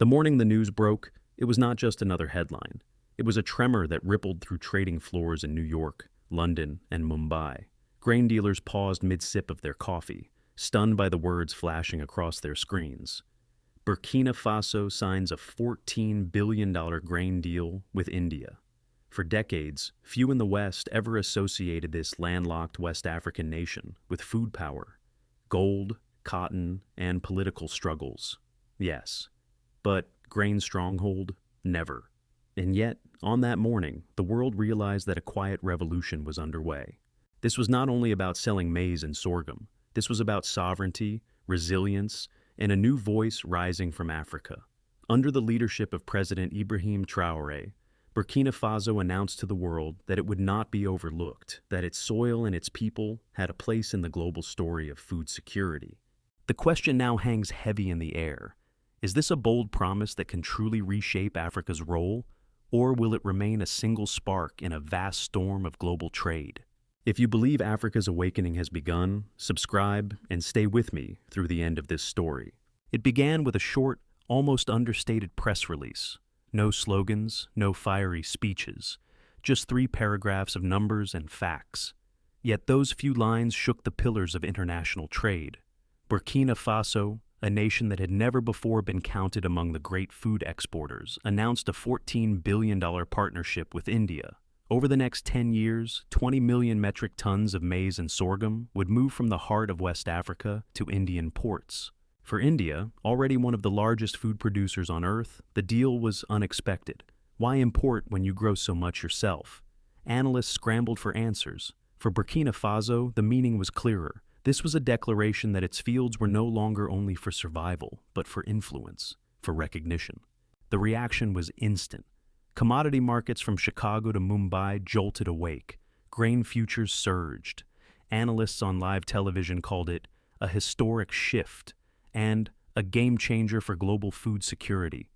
The morning the news broke, it was not just another headline. It was a tremor that rippled through trading floors in New York, London, and Mumbai. Grain dealers paused mid-sip of their coffee, stunned by the words flashing across their screens. Burkina Faso signs a $14 billion grain deal with India. For decades, few in the West ever associated this landlocked West African nation with food power, gold, cotton, and political struggles. Yes, but grain stronghold? Never. And yet, on that morning, the world realized that a quiet revolution was underway. This was not only about selling maize and sorghum. This was about sovereignty, resilience, and a new voice rising from Africa. Under the leadership of President Ibrahim Traoré, Burkina Faso announced to the world that it would not be overlooked, that its soil and its people had a place in the global story of food security. The question now hangs heavy in the air. Is this a bold promise that can truly reshape Africa's role, or will it remain a single spark in a vast storm of global trade? If you believe Africa's awakening has begun, subscribe and stay with me through the end of this story. It began with a short, almost understated press release. No slogans, no fiery speeches, just 3 paragraphs of numbers and facts. Yet those few lines shook the pillars of international trade. Burkina Faso, a nation that had never before been counted among the great food exporters, announced a $14 billion partnership with India. Over the next 10 years, 20 million metric tons of maize and sorghum would move from the heart of West Africa to Indian ports. For India, already one of the largest food producers on Earth, the deal was unexpected. Why import when you grow so much yourself? Analysts scrambled for answers. For Burkina Faso, the meaning was clearer. This was a declaration that its fields were no longer only for survival, but for influence, for recognition. The reaction was instant. Commodity markets from Chicago to Mumbai jolted awake. Grain futures surged. Analysts on live television called it a historic shift and a game changer for global food security.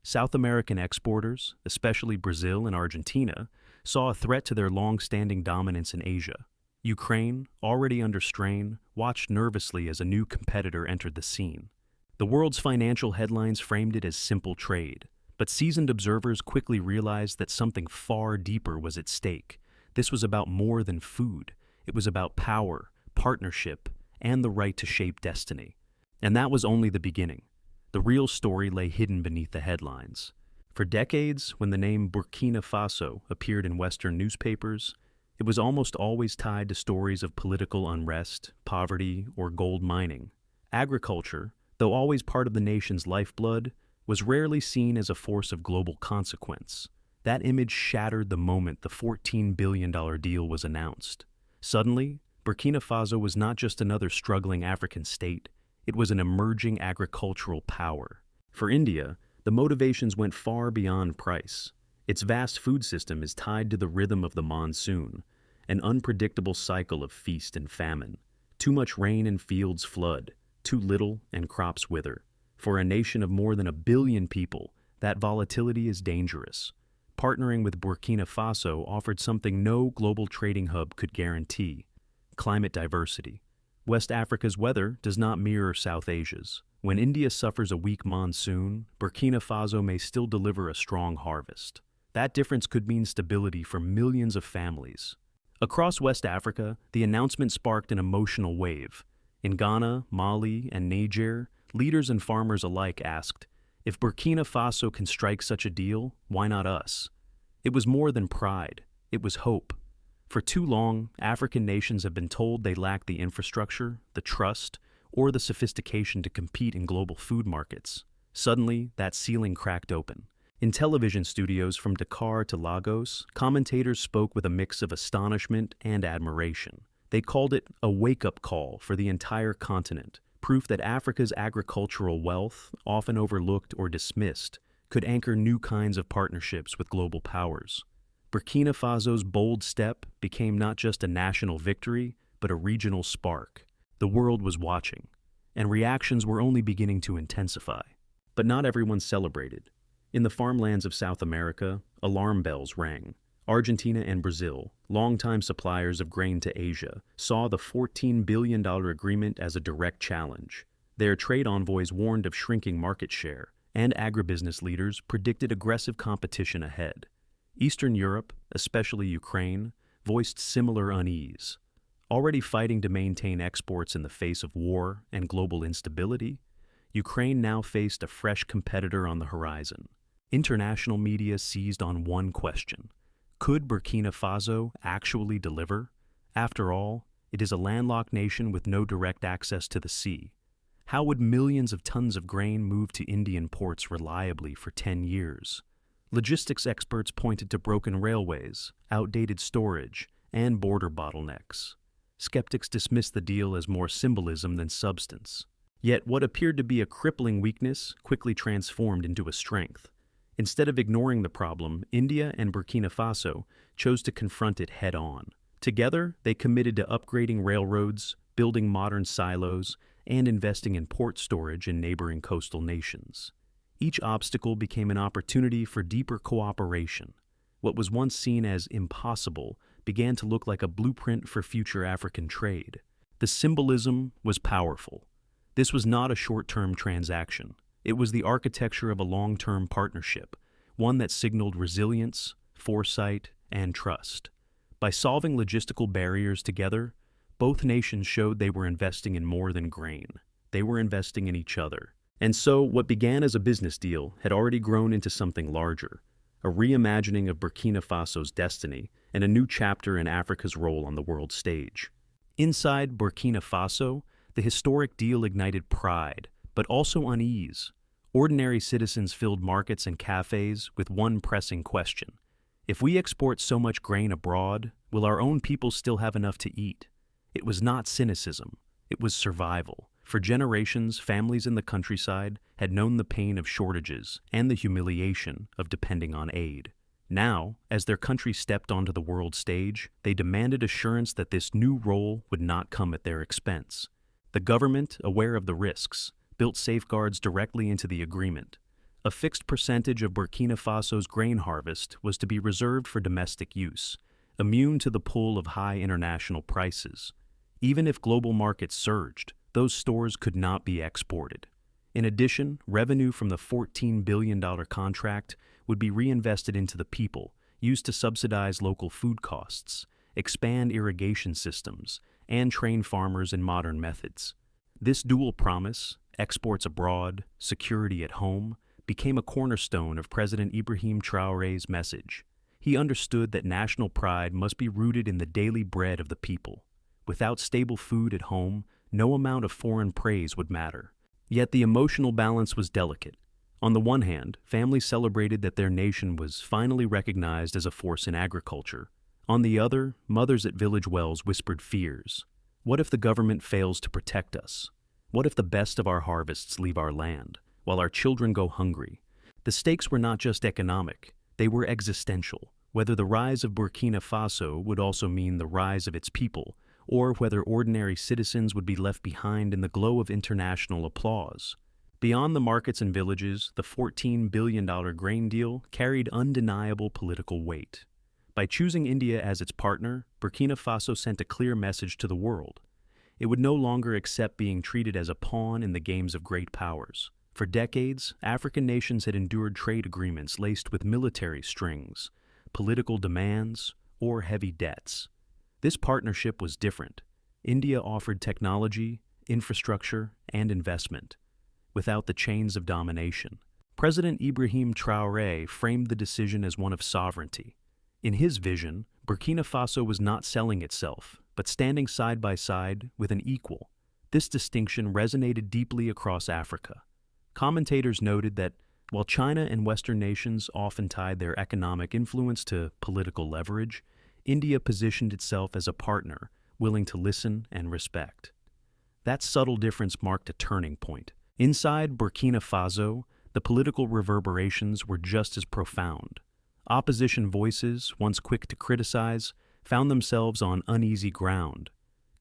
South American exporters, especially Brazil and Argentina, saw a threat to their long-standing dominance in Asia. Ukraine, already under strain, watched nervously as a new competitor entered the scene. The world's financial headlines framed it as simple trade. But seasoned observers quickly realized that something far deeper was at stake. This was about more than food. It was about power, partnership, and the right to shape destiny. And that was only the beginning. The real story lay hidden beneath the headlines. For decades, when the name Burkina Faso appeared in Western newspapers, it was almost always tied to stories of political unrest, poverty, or gold mining. Agriculture, though always part of the nation's lifeblood, was rarely seen as a force of global consequence. That image shattered the moment the $14 billion deal was announced. Suddenly, Burkina Faso was not just another struggling African state, it was an emerging agricultural power. For India, the motivations went far beyond price. Its vast food system is tied to the rhythm of the monsoon, an unpredictable cycle of feast and famine. Too much rain and fields flood, too little and crops wither. For a nation of more than 1 billion people, that volatility is dangerous. Partnering with Burkina Faso offered something no global trading hub could guarantee: climate diversity. West Africa's weather does not mirror South Asia's. When India suffers a weak monsoon, Burkina Faso may still deliver a strong harvest. That difference could mean stability for millions of families. Across West Africa, the announcement sparked an emotional wave. In Ghana, Mali, and Niger, leaders and farmers alike asked, if Burkina Faso can strike such a deal, why not us? It was more than pride, it was hope. For too long, African nations have been told they lack the infrastructure, the trust, or the sophistication to compete in global food markets. Suddenly, that ceiling cracked open. In television studios from Dakar to Lagos, commentators spoke with a mix of astonishment and admiration. They called it a wake-up call for the entire continent, proof that Africa's agricultural wealth, often overlooked or dismissed, could anchor new kinds of partnerships with global powers. Burkina Faso's bold step became not just a national victory, but a regional spark. The world was watching, and reactions were only beginning to intensify. But not everyone celebrated. In the farmlands of South America, alarm bells rang. Argentina and Brazil, longtime suppliers of grain to Asia, saw the $14 billion agreement as a direct challenge. Their trade envoys warned of shrinking market share, and agribusiness leaders predicted aggressive competition ahead. Eastern Europe, especially Ukraine, voiced similar unease. Already fighting to maintain exports in the face of war and global instability, Ukraine now faced a fresh competitor on the horizon. International media seized on one question: could Burkina Faso actually deliver? After all, it is a landlocked nation with no direct access to the sea. How would millions of tons of grain move to Indian ports reliably for 10 years? Logistics experts pointed to broken railways, outdated storage, and border bottlenecks. Skeptics dismissed the deal as more symbolism than substance. Yet what appeared to be a crippling weakness quickly transformed into a strength. Instead of ignoring the problem, India and Burkina Faso chose to confront it head-on. Together, they committed to upgrading railroads, building modern silos, and investing in port storage in neighboring coastal nations. Each obstacle became an opportunity for deeper cooperation. What was once seen as impossible began to look like a blueprint for future African trade. The symbolism was powerful. This was not a short-term transaction. It was the architecture of a long-term partnership, one that signaled resilience, foresight, and trust. By solving logistical barriers together, both nations showed they were investing in more than grain. They were investing in each other. And so, what began as a business deal had already grown into something larger, a reimagining of Burkina Faso's destiny and a new chapter in Africa's role on the world stage. Inside Burkina Faso, the historic deal ignited pride, but also unease. Ordinary citizens filled markets and cafes with one pressing question: if we export so much grain abroad, will our own people still have enough to eat? It was not cynicism, it was survival. For generations, families in the countryside had known the pain of shortages and the humiliation of depending on aid. Now, as their country stepped onto the world stage, they demanded assurance that this new role would not come at their expense. The government, aware of the risks, built safeguards directly into the agreement. A fixed percentage of Burkina Faso's grain harvest was to be reserved for domestic use, immune to the pull of high international prices. Even if global markets surged, those stores could not be exported. In addition, revenue from the $14 billion contract would be reinvested into the people, used to subsidize local food costs, expand irrigation systems, and train farmers in modern methods. This dual promise, exports abroad, security at home, became a cornerstone of President Ibrahim Traoré's message. He understood that national pride must be rooted in the daily bread of the people. Without stable food at home, no amount of foreign praise would matter. Yet the emotional balance was delicate. On the one hand, families celebrated that their nation was finally recognized as a force in agriculture. On the other, mothers at village wells whispered fears. What if the government fails to protect us? What if the best of our harvests leave our land, while our children go hungry? The stakes were not just economic, they were existential. Whether the rise of Burkina Faso would also mean the rise of its people, or whether ordinary citizens would be left behind in the glow of international applause. Beyond the markets and villages, the $14 billion grain deal carried undeniable political weight. By choosing India as its partner, Burkina Faso sent a clear message to the world. It would no longer accept being treated as a pawn in the games of great powers. For decades, African nations had endured trade agreements laced with military strings, political demands, or heavy debts. This partnership was different. India offered technology, infrastructure, and investment, without the chains of domination. President Ibrahim Traoré framed the decision as one of sovereignty. In his vision, Burkina Faso was not selling itself, but standing side by side with an equal. This distinction resonated deeply across Africa. Commentators noted that while China and Western nations often tied their economic influence to political leverage, India positioned itself as a partner, willing to listen and respect. That subtle difference marked a turning point. Inside Burkina Faso, the political reverberations were just as profound. Opposition voices, once quick to criticize, found themselves on uneasy ground.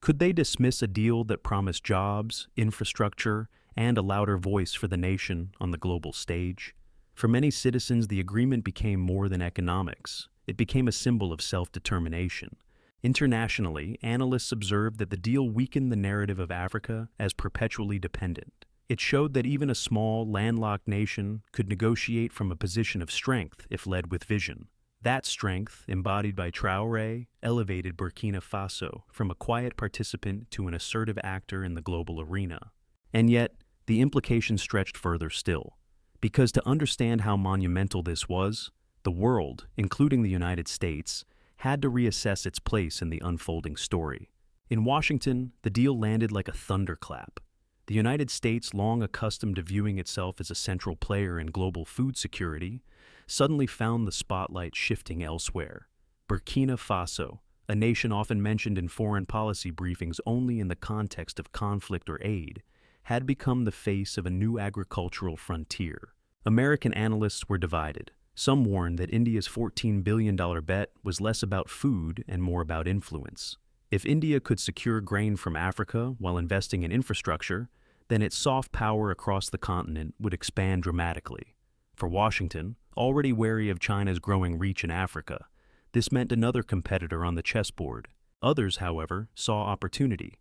Could they dismiss a deal that promised jobs, infrastructure, and a louder voice for the nation on the global stage? For many citizens, the agreement became more than economics. It became a symbol of self-determination. Internationally, analysts observed that the deal weakened the narrative of Africa as perpetually dependent. It showed that even a small, landlocked nation could negotiate from a position of strength if led with vision. That strength, embodied by Traoré, elevated Burkina Faso from a quiet participant to an assertive actor in the global arena. And yet, the implications stretched further still, because to understand how monumental this was, the world, including the United States, had to reassess its place in the unfolding story. In Washington, the deal landed like a thunderclap. The United States, long accustomed to viewing itself as a central player in global food security, suddenly found the spotlight shifting elsewhere. Burkina Faso, a nation often mentioned in foreign policy briefings only in the context of conflict or aid, had become the face of a new agricultural frontier. American analysts were divided. Some warned that India's $14 billion bet was less about food and more about influence. If India could secure grain from Africa while investing in infrastructure, then its soft power across the continent would expand dramatically. For Washington, already wary of China's growing reach in Africa, this meant another competitor on the chessboard. Others, however, saw opportunity.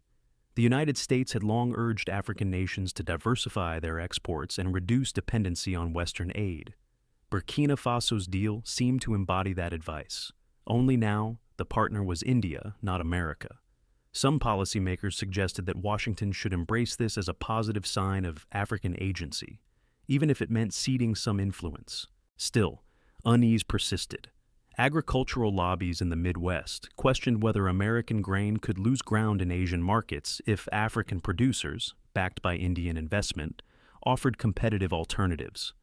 The United States had long urged African nations to diversify their exports and reduce dependency on Western aid. Burkina Faso's deal seemed to embody that advice. Only now, the partner was India, not America. Some policymakers suggested that Washington should embrace this as a positive sign of African agency, even if it meant ceding some influence. Still, unease persisted. Agricultural lobbies in the Midwest questioned whether American grain could lose ground in Asian markets if African producers, backed by Indian investment, offered competitive alternatives.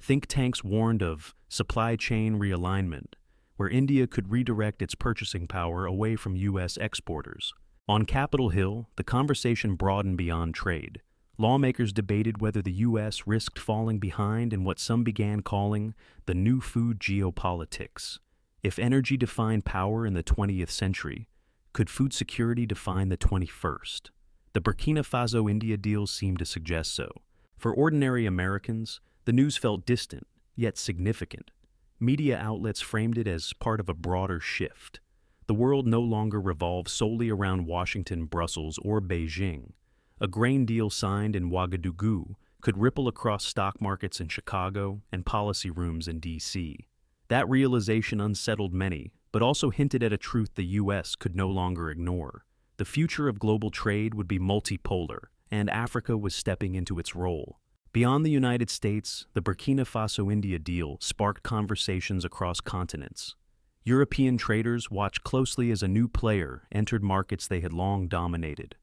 Think tanks warned of supply chain realignment, where India could redirect its purchasing power away from U.S. exporters. On Capitol Hill, the conversation broadened beyond trade. Lawmakers debated whether the U.S. risked falling behind in what some began calling the new food geopolitics. If energy defined power in the 20th century, could food security define the 21st? The Burkina Faso-India deal seemed to suggest so. For ordinary Americans, the news felt distant, yet significant. Media outlets framed it as part of a broader shift. The world no longer revolved solely around Washington, Brussels, or Beijing. A grain deal signed in Ouagadougou could ripple across stock markets in Chicago and policy rooms in D.C. That realization unsettled many, but also hinted at a truth the U.S. could no longer ignore. The future of global trade would be multipolar, and Africa was stepping into its role. Beyond the United States, the Burkina Faso-India deal sparked conversations across continents. European traders watched closely as a new player entered markets they had long dominated.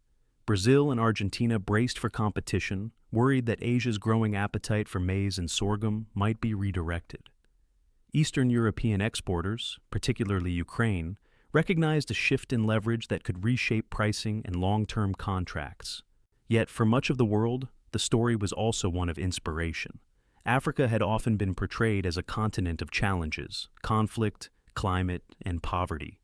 Brazil and Argentina braced for competition, worried that Asia's growing appetite for maize and sorghum might be redirected. Eastern European exporters, particularly Ukraine, recognized a shift in leverage that could reshape pricing and long-term contracts. Yet, for much of the world, the story was also one of inspiration. Africa had often been portrayed as a continent of challenges, conflict, climate, and poverty.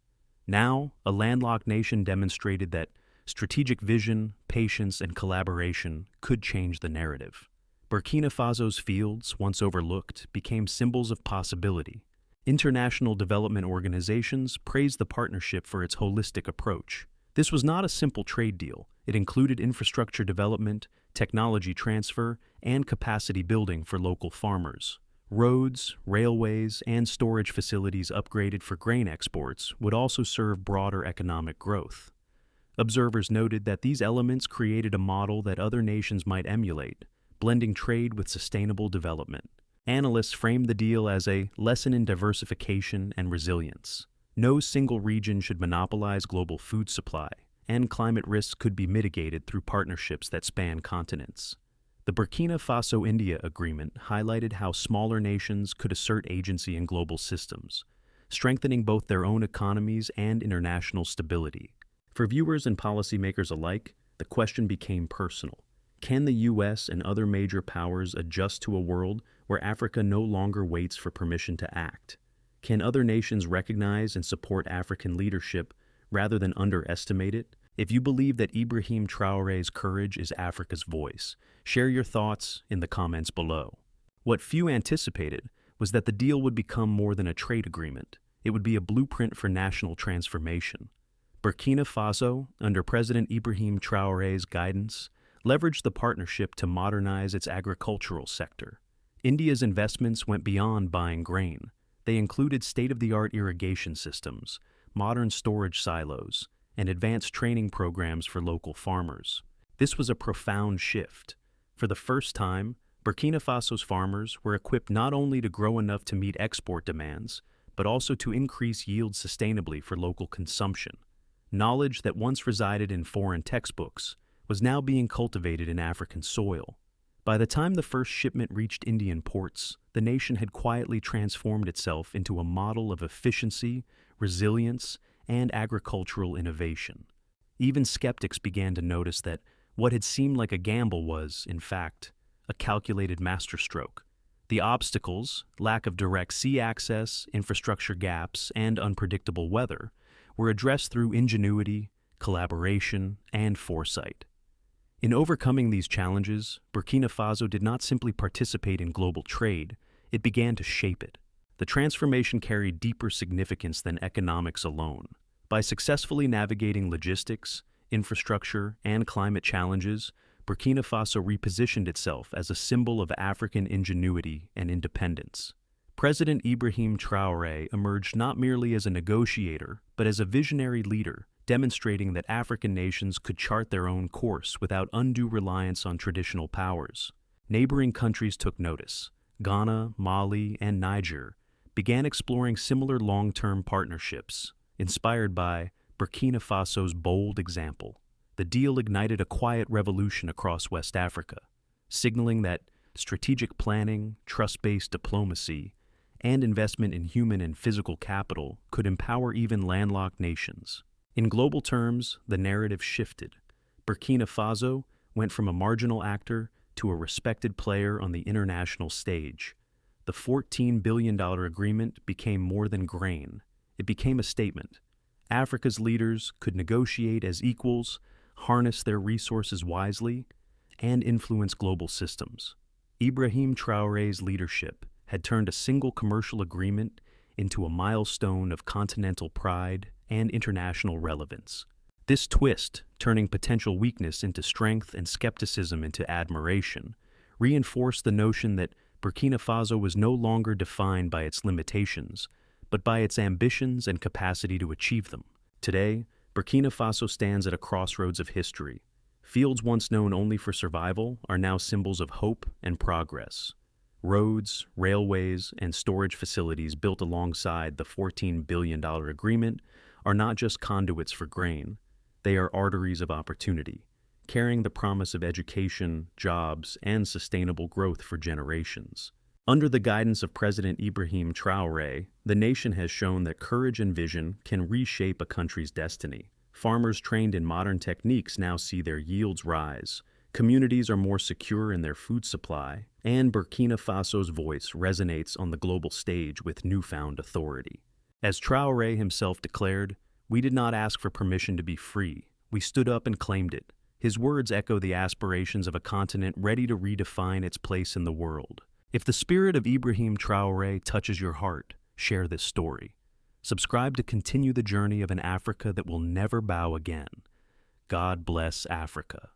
Now, a landlocked nation demonstrated that strategic vision, patience, and collaboration could change the narrative. Burkina Faso's fields, once overlooked, became symbols of possibility. International development organizations praised the partnership for its holistic approach. This was not a simple trade deal. It included infrastructure development, technology transfer, and capacity building for local farmers. Roads, railways, and storage facilities upgraded for grain exports would also serve broader economic growth. Observers noted that these elements created a model that other nations might emulate, blending trade with sustainable development. Analysts framed the deal as a lesson in diversification and resilience. No single region should monopolize global food supply, and climate risks could be mitigated through partnerships that span continents. The Burkina Faso-India agreement highlighted how smaller nations could assert agency in global systems, strengthening both their own economies and international stability. For viewers and policymakers alike, the question became personal. Can the U.S. and other major powers adjust to a world where Africa no longer waits for permission to act? Can other nations recognize and support African leadership rather than underestimate it? If you believe that Ibrahim Traoré's courage is Africa's voice, share your thoughts in the comments below. What few anticipated was that the deal would become more than a trade agreement. It would be a blueprint for national transformation. Burkina Faso, under President Ibrahim Traoré's guidance, leveraged the partnership to modernize its agricultural sector. India's investments went beyond buying grain. They included state-of-the-art irrigation systems, modern storage silos, and advanced training programs for local farmers. This was a profound shift. For the first time, Burkina Faso's farmers were equipped not only to grow enough to meet export demands, but also to increase yield sustainably for local consumption. Knowledge that once resided in foreign textbooks was now being cultivated in African soil. By the time the first shipment reached Indian ports, the nation had quietly transformed itself into a model of efficiency, resilience, and agricultural innovation. Even skeptics began to notice that what had seemed like a gamble was, in fact, a calculated masterstroke. The obstacles, lack of direct sea access, infrastructure gaps, and unpredictable weather, were addressed through ingenuity, collaboration, and foresight. In overcoming these challenges, Burkina Faso did not simply participate in global trade, it began to shape it. The transformation carried deeper significance than economics alone. By successfully navigating logistics, infrastructure, and climate challenges, Burkina Faso repositioned itself as a symbol of African ingenuity and independence. President Ibrahim Traoré emerged not merely as a negotiator, but as a visionary leader, demonstrating that African nations could chart their own course without undue reliance on traditional powers. Neighboring countries took notice. Ghana, Mali, and Niger began exploring similar long-term partnerships, inspired by Burkina Faso's bold example. The deal ignited a quiet revolution across West Africa, signaling that strategic planning, trust-based diplomacy, and investment in human and physical capital could empower even landlocked nations. In global terms, the narrative shifted. Burkina Faso went from a marginal actor to a respected player on the international stage. The $14 billion agreement became more than grain. It became a statement. Africa's leaders could negotiate as equals, harness their resources wisely, and influence global systems. Ibrahim Traoré's leadership had turned a single commercial agreement into a milestone of continental pride and international relevance. This twist, turning potential weakness into strength and skepticism into admiration, reinforced the notion that Burkina Faso was no longer defined by its limitations, but by its ambitions and capacity to achieve them. Today, Burkina Faso stands at a crossroads of history. Fields once known only for survival are now symbols of hope and progress. Roads, railways, and storage facilities built alongside the $14 billion agreement are not just conduits for grain, they are arteries of opportunity, carrying the promise of education, jobs, and sustainable growth for generations. Under the guidance of President Ibrahim Traoré, the nation has shown that courage and vision can reshape a country's destiny. Farmers trained in modern techniques now see their yields rise. Communities are more secure in their food supply, and Burkina Faso's voice resonates on the global stage with newfound authority. As Traoré himself declared, "We did not ask for permission to be free. We stood up and claimed it." His words echo the aspirations of a continent ready to redefine its place in the world. If the spirit of Ibrahim Traoré touches your heart, share this story. Subscribe to continue the journey of an Africa that will never bow again. God bless Africa.